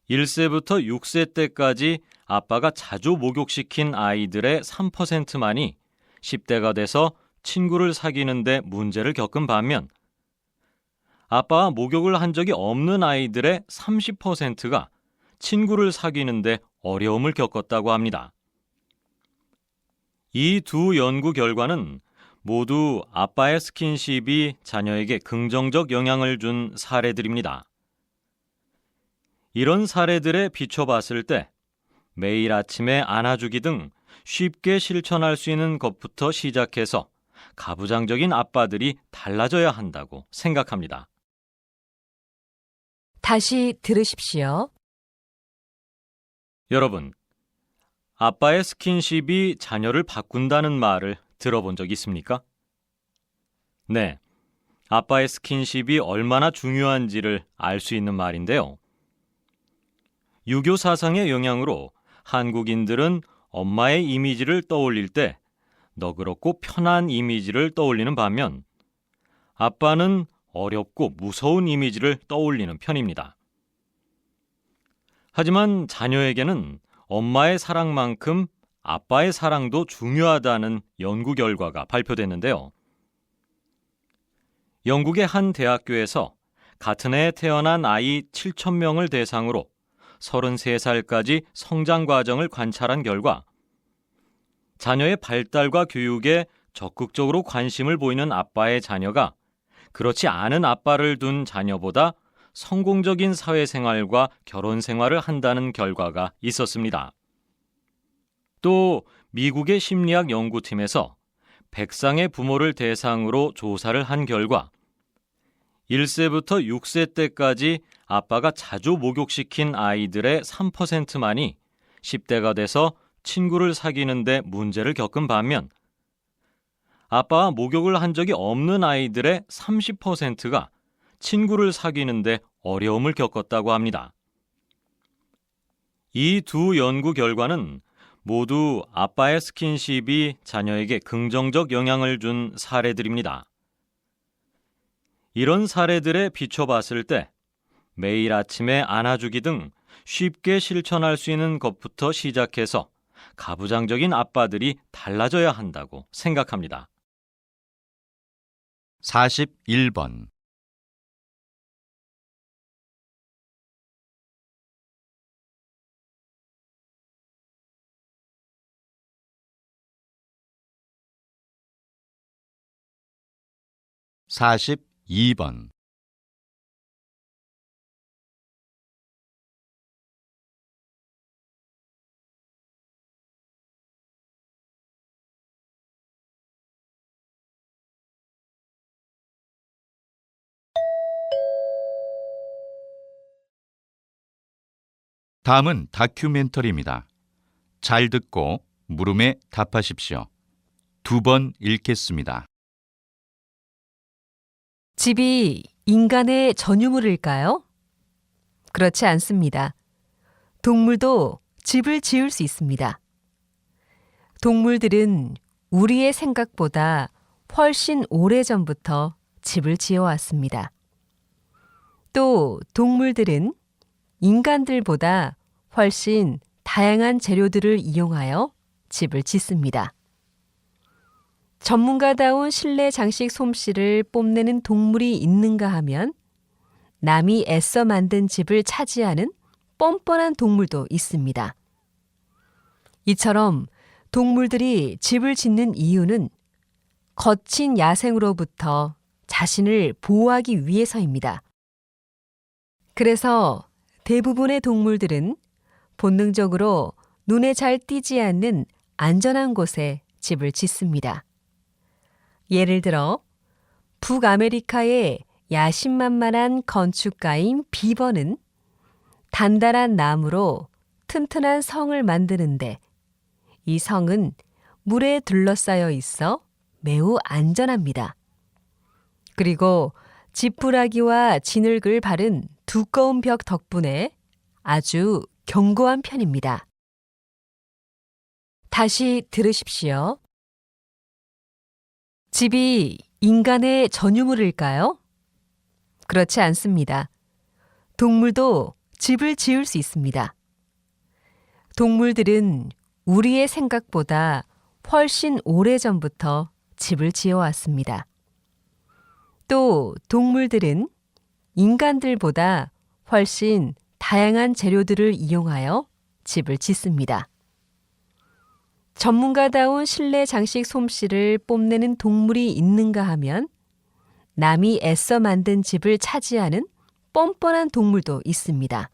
Speaker 4: 1세부터 6세 때까지 아빠가 자주 목욕시킨 아이들의 3%만이 10대가 돼서 친구를 사귀는데 문제를 겪은 반면, 아빠와 목욕을 한 적이 없는 아이들의 30%가 친구를 사귀는데 어려움을 겪었다고 합니다. 이 두 연구 결과는 모두 아빠의 스킨십이 자녀에게 긍정적 영향을 준 사례들입니다. 이런 사례들에 비춰봤을 때 매일 아침에 안아주기 등 쉽게 실천할 수 있는 것부터 시작해서 가부장적인 아빠들이 달라져야 한다고 생각합니다.
Speaker 1: 다시 들으십시오.
Speaker 4: 여러분, 아빠의 스킨십이 자녀를 바꾼다는 말을 들어본 적 있습니까? 네, 아빠의 스킨십이 얼마나 중요한지를 알 수 있는 말인데요. 유교 사상의 영향으로 한국인들은 엄마의 이미지를 떠올릴 때 너그럽고 편한 이미지를 떠올리는 반면 아빠는 어렵고 무서운 이미지를 떠올리는 편입니다. 하지만 자녀에게는 엄마의 사랑만큼 아빠의 사랑도 중요하다는 연구 결과가 발표됐는데요. 영국의 한 대학교에서 같은 해에 태어난 아이 7,000명을 대상으로 33살까지 성장 과정을 관찰한 결과 자녀의 발달과 교육에 적극적으로 관심을 보이는 아빠의 자녀가 그렇지 않은 아빠를 둔 자녀보다 성공적인 사회생활과 결혼생활을 한다는 결과가 있었습니다. 또 미국의 심리학 연구팀에서 100상의 부모를 대상으로 조사를 한 결과 1세부터 6세 때까지 아빠가 자주 목욕시킨 아이들의 3%만이 10대가 돼서 친구를 사귀는데 문제를 겪은 반면 아빠와 목욕을 한 적이 없는 아이들의 30%가 친구를 사귀는데 어려움을 겪었다고 합니다. 이 두 연구 결과는 모두 아빠의 스킨십이 자녀에게 긍정적 영향을 준 사례들입니다. 이런 사례들에 비춰봤을 때 매일 아침에 안아주기 등 쉽게 실천할 수 있는 것부터 시작해서 가부장적인 아빠들이 달라져야 한다고 생각합니다.
Speaker 2: 41번. (42번) 다음은 다큐멘터리입니다. 잘 듣고 물음에 답하십시오. 2번 읽겠습니다.
Speaker 1: 집이 인간의 전유물일까요? 그렇지 않습니다. 동물도 집을 지을 수 있습니다. 동물들은 우리의 생각보다 훨씬 오래전부터 집을 지어왔습니다. 또 동물들은 인간들보다 훨씬 다양한 재료들을 이용하여 집을 짓습니다. 전문가다운 실내 장식 솜씨를 뽐내는 동물이 있는가 하면 남이 애써 만든 집을 차지하는 뻔뻔한 동물도 있습니다. 이처럼 동물들이 집을 짓는 이유는 거친 야생으로부터 자신을 보호하기 위해서입니다. 그래서 대부분의 동물들은 본능적으로 눈에 잘 띄지 않는 안전한 곳에 집을 짓습니다. 예를 들어 북아메리카의 야심만만한 건축가인 비버는 단단한 나무로 튼튼한 성을 만드는데 이 성은 물에 둘러싸여 있어 매우 안전합니다. 그리고 지푸라기와 진흙을 바른 두꺼운 벽 덕분에 아주 견고한 편입니다. 다시 들으십시오. 집이 인간의 전유물일까요? 그렇지 않습니다. 동물도 집을 지을 수 있습니다. 동물들은 우리의 생각보다 훨씬 오래전부터 집을 지어왔습니다. 또 동물들은 인간들보다 훨씬 다양한 재료들을 이용하여 집을 짓습니다. 전문가다운 실내 장식 솜씨를 뽐내는 동물이 있는가 하면 남이 애써 만든 집을 차지하는 뻔뻔한 동물도 있습니다.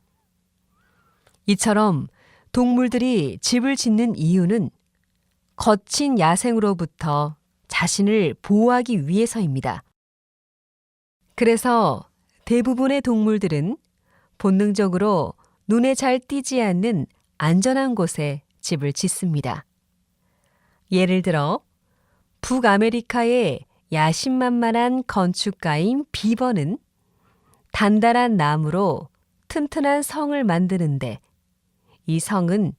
Speaker 1: 이처럼 동물들이 집을 짓는 이유는 거친 야생으로부터 자신을 보호하기 위해서입니다. 그래서 대부분의 동물들은 본능적으로 눈에 잘 띄지 않는 안전한 곳에 집을 짓습니다. 예를 들어 북아메리카의 야심만만한 건축가인 비버는 단단한 나무로 튼튼한 성을 만드는데 이 성은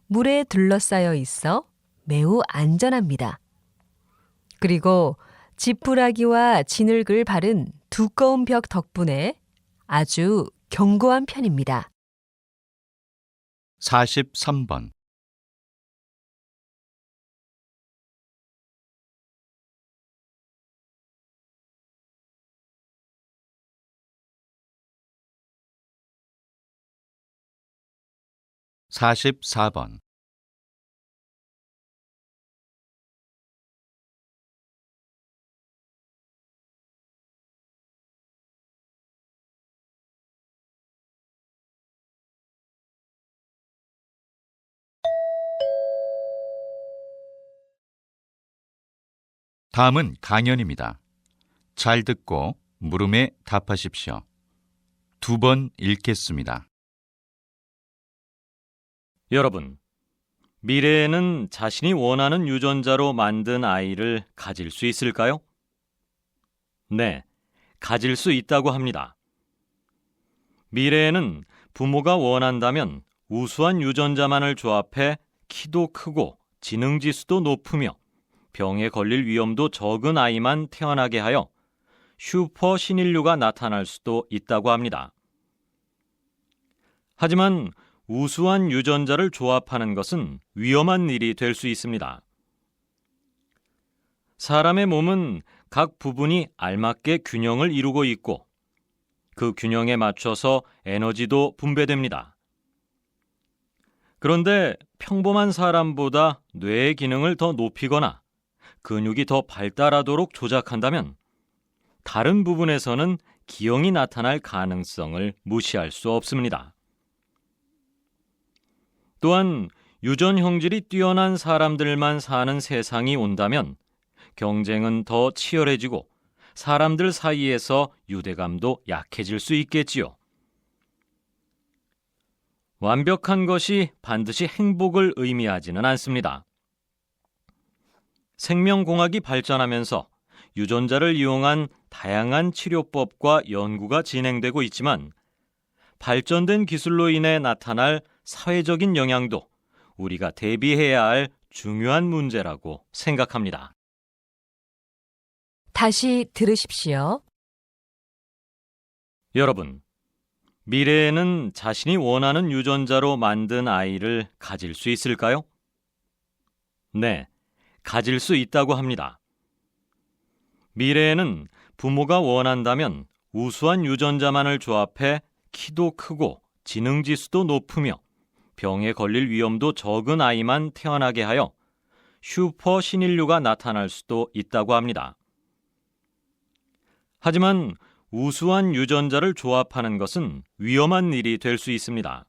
Speaker 1: 물에 둘러싸여 있어 매우 안전합니다. 그리고 지푸라기와 진흙을 바른 두꺼운 벽 덕분에 아주 견고한 편입니다.
Speaker 2: 43번. (44번) 다음은 강연입니다. 잘 듣고 물음에 답하십시오. 2번 읽겠습니다.
Speaker 4: 여러분, 미래에는 자신이 원하는 유전자로 만든 아이를 가질 수 있을까요? 네, 가질 수 있다고 합니다. 미래에는 부모가 원한다면 우수한 유전자만을 조합해 키도 크고 지능 지수도 높으며 병에 걸릴 위험도 적은 아이만 태어나게 하여 슈퍼 신인류가 나타날 수도 있다고 합니다. 하지만 우수한 유전자를 조합하는 것은 위험한 일이 될 수 있습니다. 사람의 몸은 각 부분이 알맞게 균형을 이루고 있고 그 균형에 맞춰서 에너지도 분배됩니다. 그런데 평범한 사람보다 뇌의 기능을 더 높이거나 근육이 더 발달하도록 조작한다면 다른 부분에서는 기형이 나타날 가능성을 무시할 수 없습니다. 또한 유전 형질이 뛰어난 사람들만 사는 세상이 온다면 경쟁은 더 치열해지고 사람들 사이에서 유대감도 약해질 수 있겠지요. 완벽한 것이 반드시 행복을 의미하지는 않습니다. 생명공학이 발전하면서 유전자를 이용한 다양한 치료법과 연구가 진행되고 있지만 발전된 기술로 인해 나타날 사회적인 영향도 우리가 대비해야 할 중요한 문제라고 생각합니다.
Speaker 1: 다시 들으십시오.
Speaker 4: 여러분, 미래에는 자신이 원하는 유전자로 만든 아이를 가질 수 있을까요? 네, 가질 수 있다고 합니다. 미래에는 부모가 원한다면 우수한 유전자만을 조합해 키도 크고 지능 지수도 높으며 병에 걸릴 위험도 적은 아이만 태어나게 하여 슈퍼 신인류가 나타날 수도 있다고 합니다. 하지만 우수한 유전자를 조합하는 것은 위험한 일이 될 수 있습니다.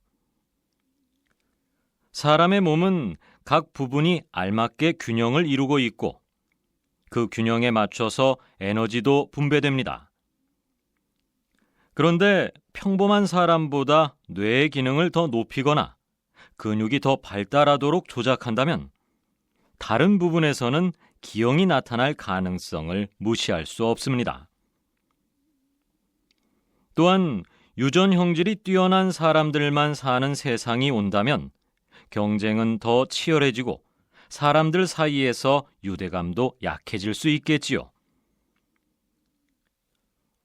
Speaker 4: 사람의 몸은 각 부분이 알맞게 균형을 이루고 있고 그 균형에 맞춰서 에너지도 분배됩니다. 그런데 평범한 사람보다 뇌의 기능을 더 높이거나 근육이 더 발달하도록 조작한다면 다른 부분에서는 기형이 나타날 가능성을 무시할 수 없습니다. 또한 유전 형질이 뛰어난 사람들만 사는 세상이 온다면 경쟁은 더 치열해지고 사람들 사이에서 유대감도 약해질 수 있겠지요.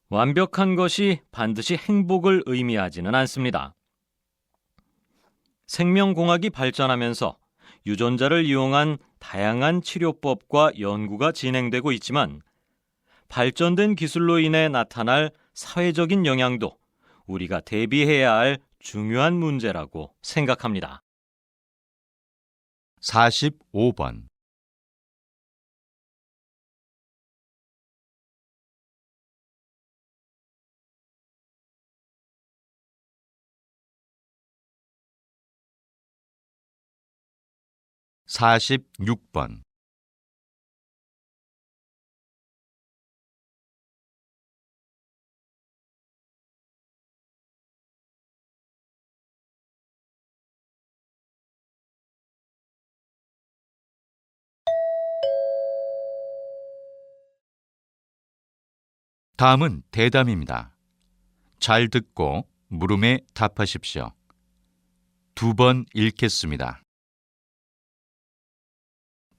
Speaker 4: 완벽한 것이 반드시 행복을 의미하지는 않습니다. 생명공학이 발전하면서 유전자를 이용한 다양한 치료법과 연구가 진행되고 있지만 발전된 기술로 인해 나타날 사회적인 영향도 우리가 대비해야 할 중요한 문제라고 생각합니다.
Speaker 2: 45번, 46번, '다음은 대담입니다. 잘 듣고 물음에 답하십시오. 2번 읽겠습니다.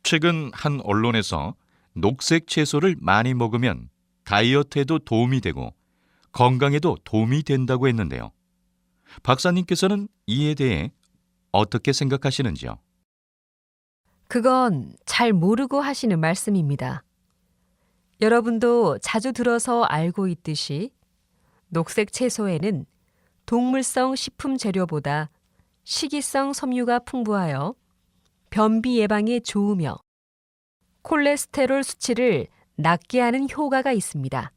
Speaker 2: 최근 한 언론에서 녹색 채소를 많이 먹으면 다이어트에도 도움이 되고 건강에도 도움이 된다고 했는데요. 박사님께서는 이에 대해 어떻게 생각하시는지요?
Speaker 1: 그건 잘 모르고 하시는 말씀입니다. 여러분도 자주 들어서 알고 있듯이 녹색 채소에는 동물성 식품 재료보다 식이성 섬유가 풍부하여 변비 예방에 좋으며 콜레스테롤 수치를 낮게 하는 효과가 있습니다.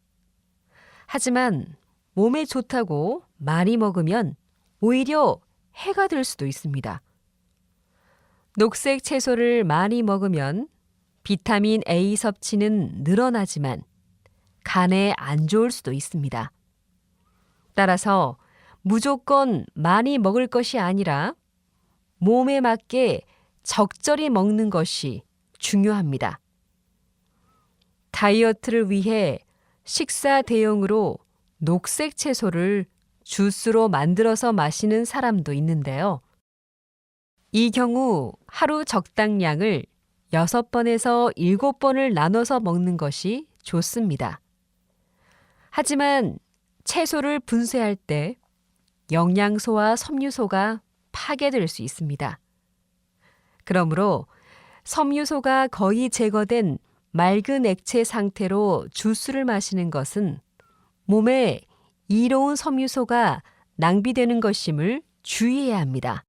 Speaker 1: 하지만 몸에 좋다고 많이 먹으면 오히려 해가 될 수도 있습니다. 녹색 채소를 많이 먹으면 비타민 A 섭취는 늘어나지만 간에 안 좋을 수도 있습니다. 따라서 무조건 많이 먹을 것이 아니라 몸에 맞게 적절히 먹는 것이 중요합니다. 다이어트를 위해 식사 대용으로 녹색 채소를 주스로 만들어서 마시는 사람도 있는데요. 이 경우 하루 적당량을 6번에서 7번을 나눠서 먹는 것이 좋습니다. 하지만 채소를 분쇄할 때 영양소와 섬유소가 파괴될 수 있습니다. 그러므로 섬유소가 거의 제거된 맑은 액체 상태로 주스를 마시는 것은 몸에 이로운 섬유소가 낭비되는 것임을 주의해야 합니다.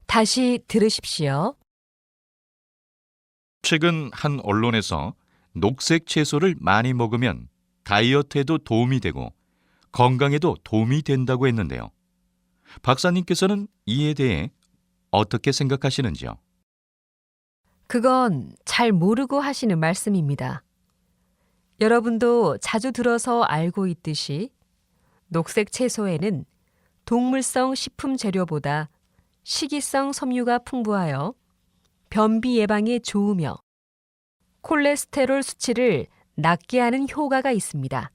Speaker 1: 다시 들으십시오.
Speaker 2: 최근 한 언론에서 녹색 채소를 많이 먹으면 다이어트에도 도움이 되고 건강에도 도움이 된다고 했는데요. 박사님께서는 이에 대해 어떻게 생각하시는지요?
Speaker 1: 그건 잘 모르고 하시는 말씀입니다. 여러분도 자주 들어서 알고 있듯이 녹색 채소에는 동물성 식품 재료보다 식이성 섬유가 풍부하여 변비 예방에 좋으며 콜레스테롤 수치를 낮게 하는 효과가 있습니다.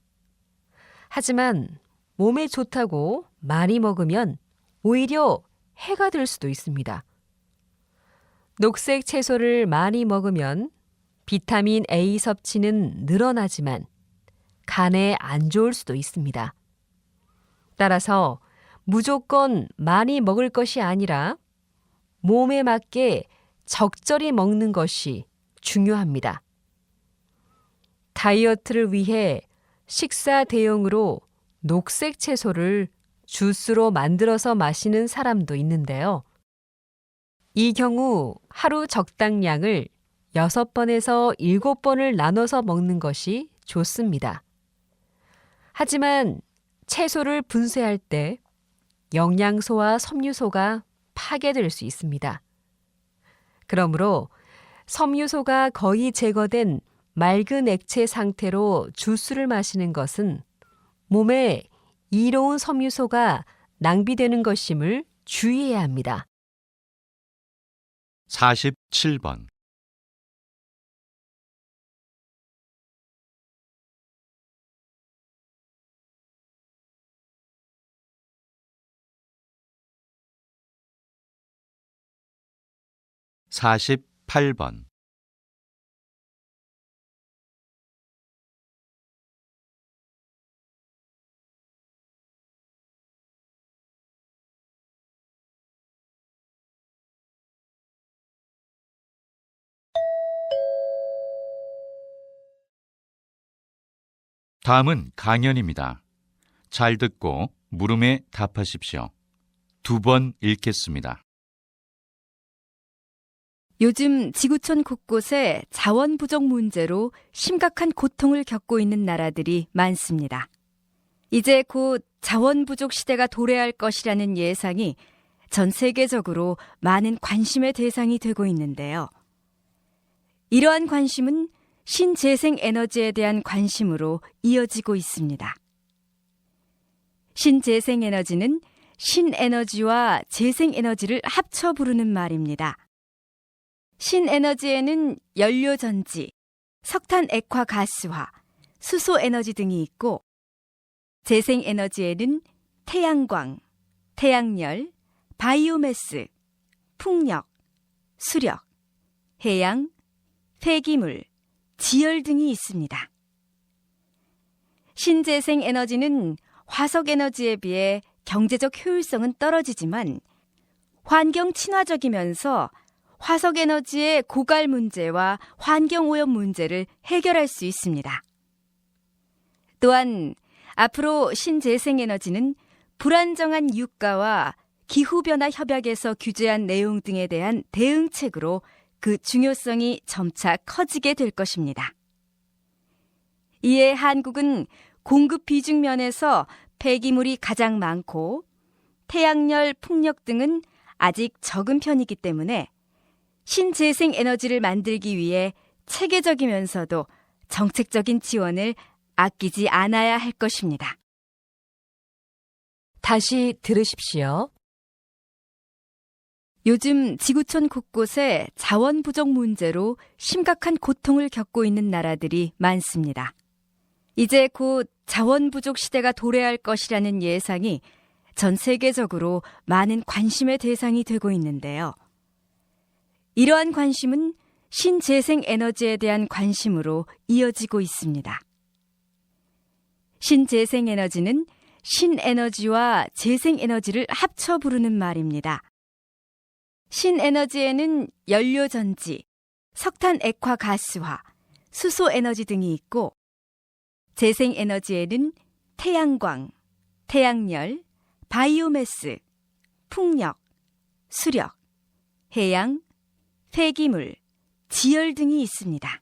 Speaker 1: 하지만 몸에 좋다고 많이 먹으면 오히려 해가 될 수도 있습니다. 녹색 채소를 많이 먹으면 비타민 A 섭취는 늘어나지만 간에 안 좋을 수도 있습니다. 따라서 무조건 많이 먹을 것이 아니라 몸에 맞게 적절히 먹는 것이 중요합니다. 다이어트를 위해 식사 대용으로 녹색 채소를 주스로 만들어서 마시는 사람도 있는데요. 이 경우 하루 적당량을 6번에서 7번을 나눠서 먹는 것이 좋습니다. 하지만 채소를 분쇄할 때 영양소와 섬유소가 파괴될 수 있습니다. 그러므로 섬유소가 거의 제거된 맑은 액체 상태로 주스를 마시는 것은 몸에 이로운 섬유소가 낭비되는 것임을 주의해야 합니다.
Speaker 2: 47번, 48번, '다음은 강연입니다. 잘 듣고 물음에 답하십시오. 2번 읽겠습니다.
Speaker 3: 요즘 지구촌 곳곳에 자원 부족 문제로 심각한 고통을 겪고 있는 나라들이 많습니다. 이제 곧 자원 부족 시대가 도래할 것이라는 예상이 전 세계적으로 많은 관심의 대상이 되고 있는데요. 이러한 관심은 신재생 에너지에 대한 관심으로 이어지고 있습니다. 신재생 에너지는 신에너지와 재생에너지를 합쳐 부르는 말입니다. 신에너지에는 연료전지, 석탄 액화 가스화, 수소 에너지 등이 있고, 재생에너지에는 태양광, 태양열, 바이오매스, 풍력, 수력, 해양, 폐기물, 지열 등이 있습니다. 신재생 에너지는 화석 에너지에 비해 경제적 효율성은 떨어지지만 환경 친화적이면서 화석 에너지의 고갈 문제와 환경 오염 문제를 해결할 수 있습니다. 또한 앞으로 신재생 에너지는 불안정한 유가와 기후변화 협약에서 규제한 내용 등에 대한 대응책으로 그 중요성이 점차 커지게 될 것입니다. 이에 한국은 공급 비중 면에서 폐기물이 가장 많고 태양열, 풍력 등은 아직 적은 편이기 때문에 신재생 에너지를 만들기 위해 체계적이면서도 정책적인 지원을 아끼지 않아야 할 것입니다.
Speaker 1: 다시 들으십시오.
Speaker 3: 요즘 지구촌 곳곳에 자원 부족 문제로 심각한 고통을 겪고 있는 나라들이 많습니다. 이제 곧 자원 부족 시대가 도래할 것이라는 예상이 전 세계적으로 많은 관심의 대상이 되고 있는데요. 이러한 관심은 신재생 에너지에 대한 관심으로 이어지고 있습니다. 신재생 에너지는 신에너지와 재생에너지를 합쳐 부르는 말입니다. 신에너지에는 연료전지, 석탄 액화 가스화, 수소 에너지 등이 있고, 재생에너지에는 태양광, 태양열, 바이오매스, 풍력, 수력, 해양, 폐기물, 지열 등이 있습니다.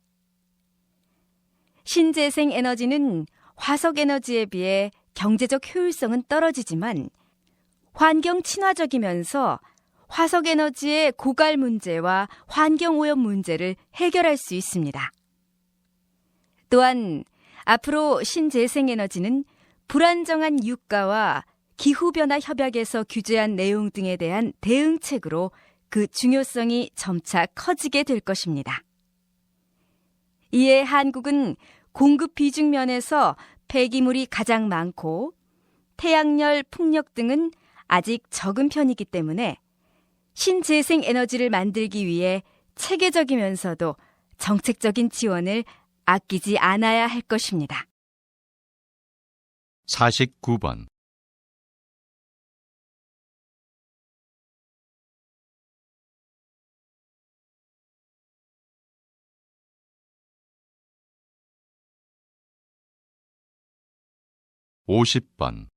Speaker 3: 신재생 에너지는 화석 에너지에 비해 경제적 효율성은 떨어지지만 환경 친화적이면서 화석 에너지의 고갈 문제와 환경 오염 문제를 해결할 수 있습니다. 또한 앞으로 신재생 에너지는 불안정한 유가와 기후변화 협약에서 규제한 내용 등에 대한 대응책으로 그 중요성이 점차 커지게 될 것입니다. 이에 한국은 공급 비중 면에서 폐기물이 가장 많고 태양열, 풍력 등은 아직 적은 편이기 때문에 신재생 에너지를 만들기 위해 체계적이면서도 정책적인 지원을 아끼지 않아야 할 것입니다.
Speaker 2: 49번. (50번)